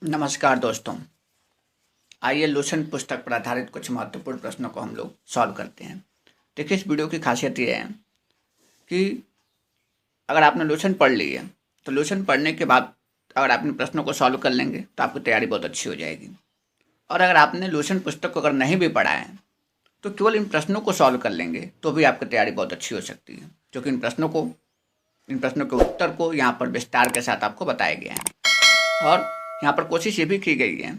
नमस्कार दोस्तों। आइए लोशन पुस्तक पर आधारित कुछ महत्वपूर्ण प्रश्नों को हम लोग सॉल्व करते हैं। देखिए, इस वीडियो की खासियत ये है कि अगर आपने लोशन पढ़ ली है तो लोशन पढ़ने के बाद अगर आपने प्रश्नों को सॉल्व कर लेंगे तो आपकी तैयारी बहुत अच्छी हो जाएगी। और अगर आपने लोशन पुस्तक को अगर नहीं भी पढ़ा है तो केवल इन प्रश्नों को सॉल्व कर लेंगे तो भी आपकी तैयारी बहुत अच्छी हो सकती है, क्योंकि इन प्रश्नों के उत्तर को यहाँ पर विस्तार के साथ आपको बताया गया है। और यहाँ पर कोशिश ये भी की गई है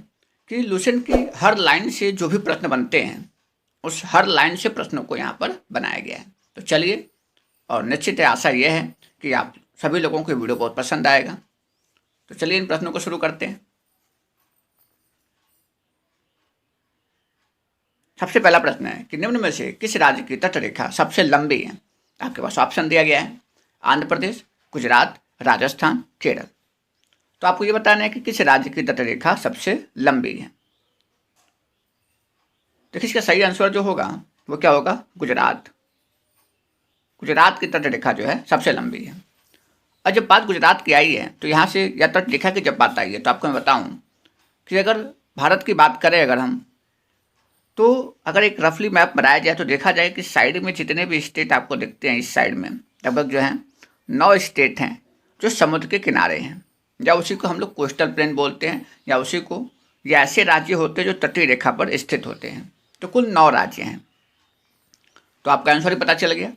कि लोशन की हर लाइन से जो भी प्रश्न बनते हैं उस हर लाइन से प्रश्नों को यहाँ पर बनाया गया है। तो चलिए, और निश्चित है आशा यह है कि आप सभी लोगों को ये वीडियो बहुत पसंद आएगा। तो चलिए इन प्रश्नों को शुरू करते हैं। सबसे पहला प्रश्न है कि निम्न में से किस राज्य की तटरेखा सबसे लंबी है। आपके पास ऑप्शन दिया गया है: आंध्र प्रदेश, गुजरात, राजस्थान, केरल। तो आपको ये बताना है कि किस राज्य की तटरेखा सबसे लंबी है। देखिए, इसका सही आंसर जो होगा वो क्या होगा? गुजरात। गुजरात की तटरेखा जो है सबसे लंबी है। और जब बात गुजरात की आई है तो यहाँ से या तटरेखा की जब बात आई है तो आपको मैं बताऊं कि अगर भारत की बात करें अगर हम, तो अगर एक रफली मैप बनाया जाए तो देखा जाए कि साइड में जितने भी स्टेट आपको दिखते हैं, इस साइड में लगभग जो है 9 स्टेट हैं जो समुद्र के किनारे हैं, या उसी को हम लोग कोस्टल प्लेन बोलते हैं, या उसी को, या ऐसे राज्य होते हैं जो तटीय रेखा पर स्थित होते हैं। तो कुल 9 राज्य हैं। तो आपका आंसर ही पता चल गया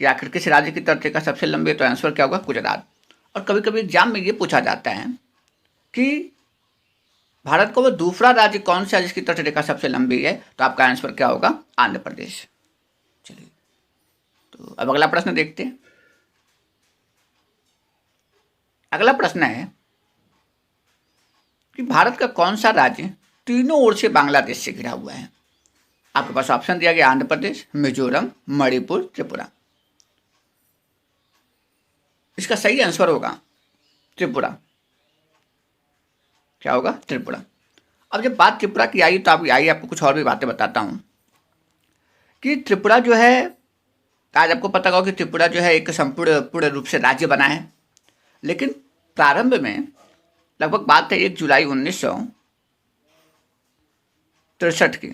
कि आखिर किस राज्य की तटरेखा सबसे लंबी है। तो आंसर क्या होगा? गुजरात। और कभी कभी एग्जाम में ये पूछा जाता है कि भारत का वो दूसरा राज्य कौन सा है जिसकी तटरेखा सबसे लंबी है। तो आपका आंसर क्या होगा? आंध्र प्रदेश। चलिए, तो अब अगला प्रश्न देखते हैं। अगला प्रश्न है कि भारत का कौन सा राज्य तीनों ओर से बांग्लादेश से घिरा हुआ है। आपके पास ऑप्शन दिया गया: आंध्र प्रदेश, मिजोरम, मणिपुर, त्रिपुरा। इसका सही आंसर होगा त्रिपुरा। क्या होगा? त्रिपुरा। अब जब बात त्रिपुरा की आई तो आइए आपको कुछ और भी बातें बताता हूं कि त्रिपुरा जो है, आज आपको पता होगा कि त्रिपुरा जो है एक संपूर्ण पूर्ण रूप से राज्य बना है। लेकिन प्रारंभ में लगभग बात है 1 जुलाई 1963 की।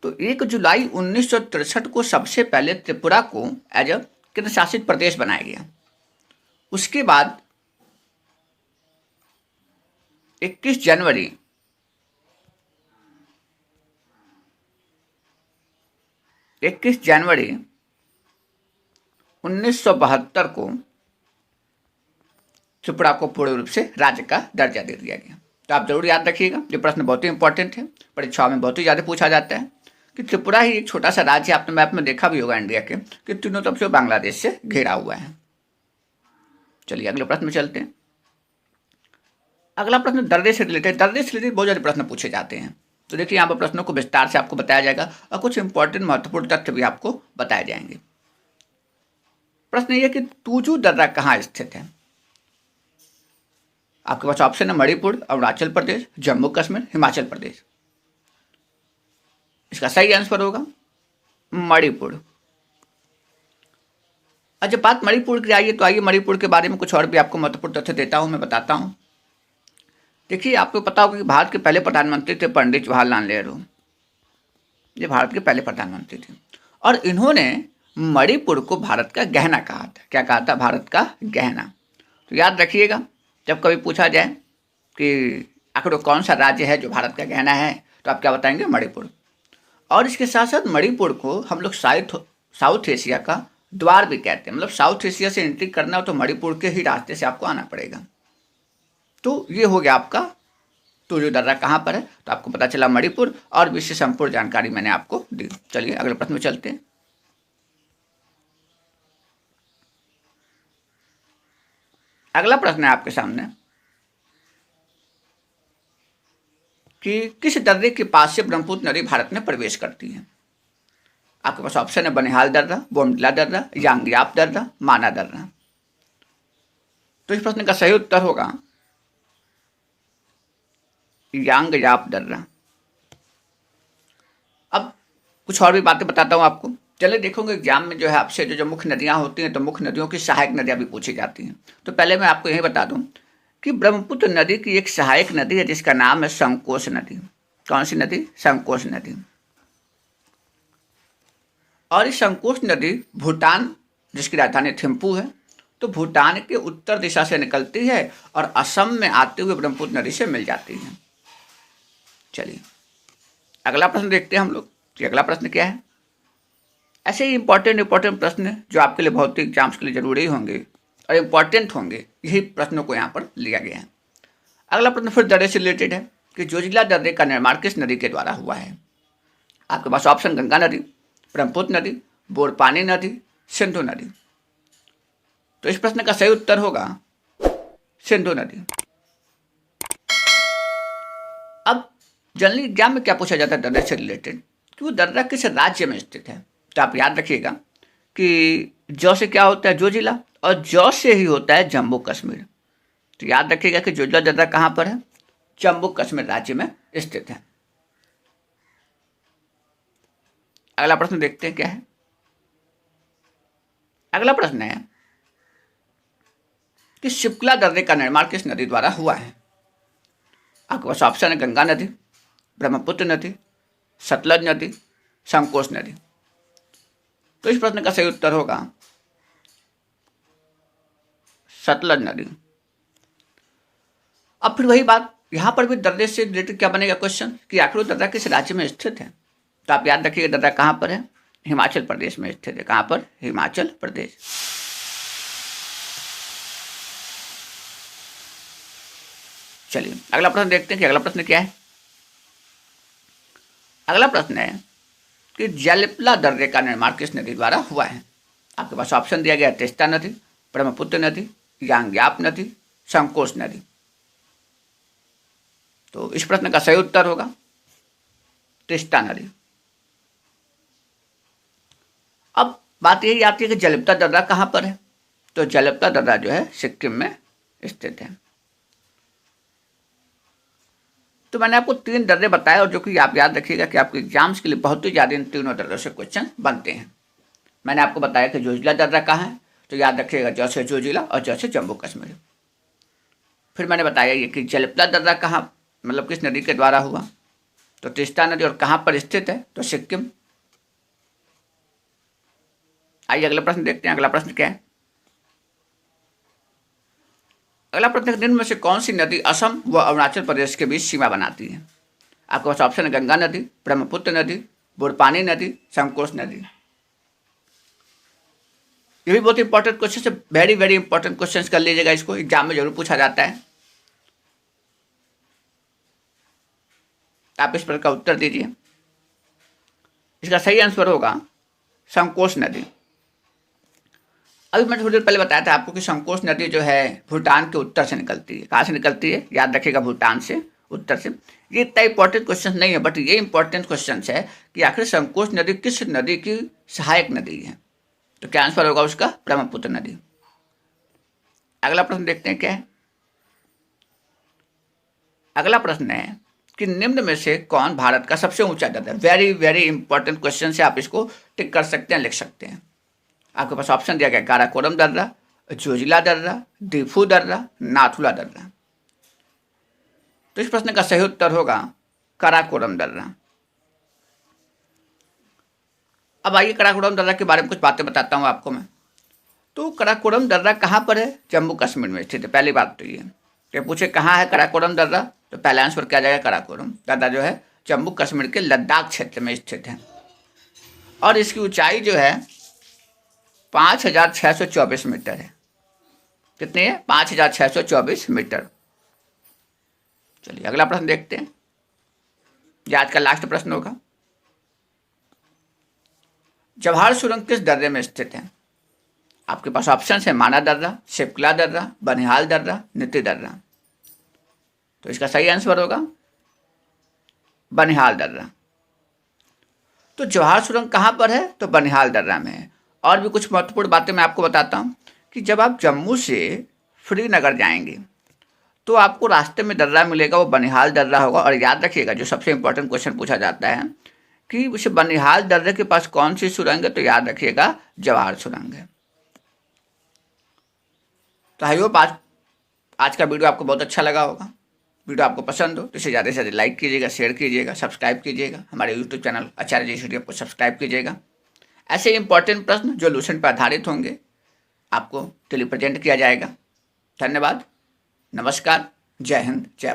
तो 1 जुलाई 1963 को सबसे पहले त्रिपुरा को एज अ केंद्र शासित प्रदेश बनाया गया। उसके बाद 21 जनवरी 1972 को त्रिपुरा को पूर्ण रूप से राज्य का दर्जा दे दिया गया। तो आप जरूर याद रखिएगा, ये प्रश्न बहुत ही इंपॉर्टेंट है, परीक्षाओं में बहुत ही ज़्यादा पूछा जाता है कि त्रिपुरा ही एक छोटा सा राज्य, आपने मैप में देखा भी होगा इंडिया के, कि तीनों तरफ से बांग्लादेश से घिरा हुआ है। चलिए अगले प्रश्न में चलते हैं। अगला प्रश्न दर्रे से रिलेटेड बहुत ज़्यादा प्रश्न पूछे जाते हैं। तो देखिए, यहाँ पर प्रश्नों को विस्तार से आपको बताया जाएगा और कुछ इंपॉर्टेंट महत्वपूर्ण तथ्य भी आपको बताए जाएंगे। प्रश्न ये कि तूजू दर्रा कहाँ स्थित है। आपके पास ऑप्शन है: मणिपुर, अरुणाचल प्रदेश, जम्मू कश्मीर, हिमाचल प्रदेश। इसका सही आंसर होगा मणिपुर। और जब बात मणिपुर की आई है तो आइए मणिपुर के बारे में कुछ और भी आपको महत्वपूर्ण तथ्य देता हूं, मैं बताता हूं। देखिए, आपको पता होगा कि भारत के पहले प्रधानमंत्री थे पंडित जवाहरलाल नेहरू। ये भारत के पहले प्रधानमंत्री थे और इन्होंने मणिपुर को भारत का गहना कहा था। क्या कहा था? भारत का गहना। तो याद रखिएगा, जब कभी पूछा जाए कि आखिर कौन सा राज्य है जो भारत का गहना है, तो आप क्या बताएंगे? मणिपुर। और इसके साथ साथ मणिपुर को हम लोग साउथ एशिया का द्वार भी कहते हैं। मतलब साउथ एशिया से एंट्री करना हो तो मणिपुर के ही रास्ते से आपको आना पड़ेगा। तो ये हो गया आपका तूजू दर्रा कहाँ पर है। तो आपको पता चला मणिपुर, और भी इससे संपूर्ण जानकारी मैंने आपको दी। चलिए अगले प्रश्न में चलते हैं। अगला प्रश्न है आपके सामने कि किस दर्रे के पास से ब्रह्मपुत्र नदी भारत में प्रवेश करती है। आपके पास ऑप्शन है: बनिहाल दर्रा, बोमडिला दर्रा, यांगयाप दर्रा, माना दर्रा। तो इस प्रश्न का सही उत्तर होगा यांगयाप दर्रा। अब कुछ और भी बातें बताता हूँ आपको। चलिए देखोगे, एग्जाम में जो है आपसे जो मुख्य नदियाँ होती हैं, तो मुख्य नदियों की सहायक नदियाँ भी पूछी जाती हैं। तो पहले मैं आपको यही बता दूँ कि ब्रह्मपुत्र नदी की एक सहायक नदी है जिसका नाम है संकोश नदी। कौन सी नदी? संकोश नदी। और इस संकोश नदी भूटान, जिसकी राजधानी थिम्पू है, तो भूटान के उत्तर दिशा से निकलती है और असम में आते हुए ब्रह्मपुत्र नदी से मिल जाती है। चलिए अगला प्रश्न देखते हैं हम लोग कि अगला प्रश्न क्या है। ऐसे ही इंपॉर्टेंट प्रश्न जो आपके लिए भौतिक एग्जाम्स के लिए जरूरी होंगे और इम्पॉर्टेंट होंगे, यही प्रश्नों को यहाँ पर लिया गया है। अगला प्रश्न फिर दर्रे से रिलेटेड है कि जोजिला दर्रे का निर्माण किस नदी के द्वारा हुआ है। आपके पास ऑप्शन गंगा नदी, ब्रह्मपुत्र नदी, बोरपानी नदी, सिंधु नदी। तो इस प्रश्न का सही उत्तर होगा सिंधु नदी। अब जनरली एग्जाम में क्या पूछा जाता है दर्रे से रिलेटेड कि वो दर्रा किस राज्य में स्थित है। तो आप याद रखिएगा कि जौ से क्या होता है? जोजिला, और जौ से ही होता है जम्मू कश्मीर। तो याद रखिएगा कि जोजिला दर्रा कहाँ पर है? जम्मू कश्मीर राज्य में स्थित है। अगला प्रश्न देखते हैं क्या है। अगला प्रश्न है कि शिप्ला दर्रे का निर्माण किस नदी द्वारा हुआ है। आपके पास ऑप्शन है गंगा नदी, ब्रह्मपुत्र नदी, सतलज नदी, संकोश नदी। तो इस प्रश्न का सही उत्तर होगा सतलज नदी। अब फिर वही बात, यहां पर भी दर्रे से रिलेटेड क्या बनेगा क्वेश्चन कि आखिर दर्रा किस राज्य में स्थित है। तो आप याद रखिएगा दर्रा कहां पर है? हिमाचल प्रदेश में स्थित है। कहां पर? हिमाचल प्रदेश। चलिए अगला प्रश्न देखते हैं कि अगला प्रश्न क्या है। अगला प्रश्न है कि जलपला दर्रे का निर्माण किस नदी द्वारा हुआ है। आपके पास ऑप्शन दिया गया है तीस्ता नदी, ब्रह्मपुत्र नदी, यांग्याप नदी, संकोश नदी। तो इस प्रश्न का सही उत्तर होगा तीस्ता नदी। अब बात यही आती है कि जलपला दर्रा कहां पर है। तो जलपला दर्रा जो है सिक्किम में स्थित है। तो मैंने आपको 3 दर्रे बताए और जो कि आप याद रखिएगा कि आपके एग्जाम्स के लिए बहुत ही ज़्यादा इन तीनों दर्रों से क्वेश्चन बनते हैं। मैंने आपको बताया कि जोजिला दर्रा कहाँ है, तो याद रखिएगा जैसे जोजिला और जैसे जम्मू कश्मीर। फिर मैंने बताया ये कि जलपला दर्रा कहाँ, मतलब किस नदी के द्वारा हुआ, तो तीस्ता नदी, और कहाँ पर स्थित है, तो सिक्किम। आइए अगला प्रश्न देखते हैं। अगला प्रश्न क्या है। अगला प्रश्न, निम्न में से कौन सी नदी असम व अरुणाचल प्रदेश के बीच सीमा बनाती है। आपके पास ऑप्शन है गंगा नदी, ब्रह्मपुत्र नदी, बोरपानी नदी, संकोश नदी। ये भी बहुत इंपॉर्टेंट क्वेश्चन है, वेरी वेरी इंपॉर्टेंट क्वेश्चन कर लीजिएगा, इसको एग्जाम में जरूर पूछा जाता है। आप इस पर का उत्तर दीजिए। इसका सही आंसर होगा संकोश नदी। अभी मैंने थोड़ी देर पहले बताया था आपको कि संकोश नदी जो है भूटान के उत्तर से निकलती है। कहाँ से निकलती है? याद रखिएगा भूटान से, उत्तर से। ये इतना इंपॉर्टेंट क्वेश्चन नहीं है, बट ये इंपॉर्टेंट क्वेश्चन है कि आखिर संकोश नदी किस नदी की सहायक नदी है। तो क्या आंसर होगा उसका? ब्रह्मपुत्र नदी। अगला प्रश्न देखते हैं क्या है। अगला प्रश्न है कि निम्न में से कौन भारत का सबसे ऊंचा दर्रा है। वेरी वेरी इंपॉर्टेंट क्वेश्चन है, आप इसको टिक कर सकते हैं, लिख सकते हैं। आपके पास ऑप्शन दिया गया काराकोरम दर्रा, जोजिला दर्रा, दीफू दर्रा, नाथुला दर्रा। तो इस प्रश्न का सही उत्तर होगा काराकोरम दर्रा। अब आइए काराकोरम दर्रा के बारे में कुछ बातें बताता हूं आपको मैं। तो काराकोरम दर्रा कहां पर है? जम्मू कश्मीर में स्थित है। पहली बात तो ये कि पूछे कहां है काराकोरम दर्रा, तो पहला आंसर क्या जाएगा? काराकोरम दर्रा जो है जम्मू कश्मीर के लद्दाख क्षेत्र में स्थित है और इसकी ऊंचाई जो है 5624 मीटर है। कितनी है? 5624 मीटर। चलिए अगला प्रश्न देखते हैं, जो आज का लास्ट प्रश्न होगा। जवाहर सुरंग किस दर्रे में स्थित है? आपके पास ऑप्शन है माना दर्रा, शिप्ला दर्रा, बनिहाल दर्रा, नीति दर्रा। तो इसका सही आंसर होगा बनिहाल दर्रा। तो जवाहर सुरंग कहां पर है? तो बनिहाल दर्रा में है। और भी कुछ महत्वपूर्ण बातें मैं आपको बताता हूं कि जब आप जम्मू से श्रीनगर जाएंगे तो आपको रास्ते में दर्रा मिलेगा, वो बनिहाल दर्रा होगा। और याद रखिएगा जो सबसे इंपॉर्टेंट क्वेश्चन पूछा जाता है कि उसे बनिहाल दर्रे के पास कौन सी सुरंग है, तो याद रखिएगा जवाहर सुरंग है। तो आई होप आज आज का वीडियो आपको बहुत अच्छा लगा होगा। वीडियो आपको पसंद हो तो इसे ज़्यादा से ज़्यादा लाइक कीजिएगा, शेयर कीजिएगा, सब्सक्राइब कीजिएगा। हमारे यूट्यूब चैनल आचार्य जी स्टूडियो को सब्सक्राइब कीजिएगा। ऐसे इंपॉर्टेंट प्रश्न जो लूसेंट पर आधारित होंगे आपको टेली प्रेजेंट किया जाएगा। धन्यवाद, नमस्कार, जय हिंद, जय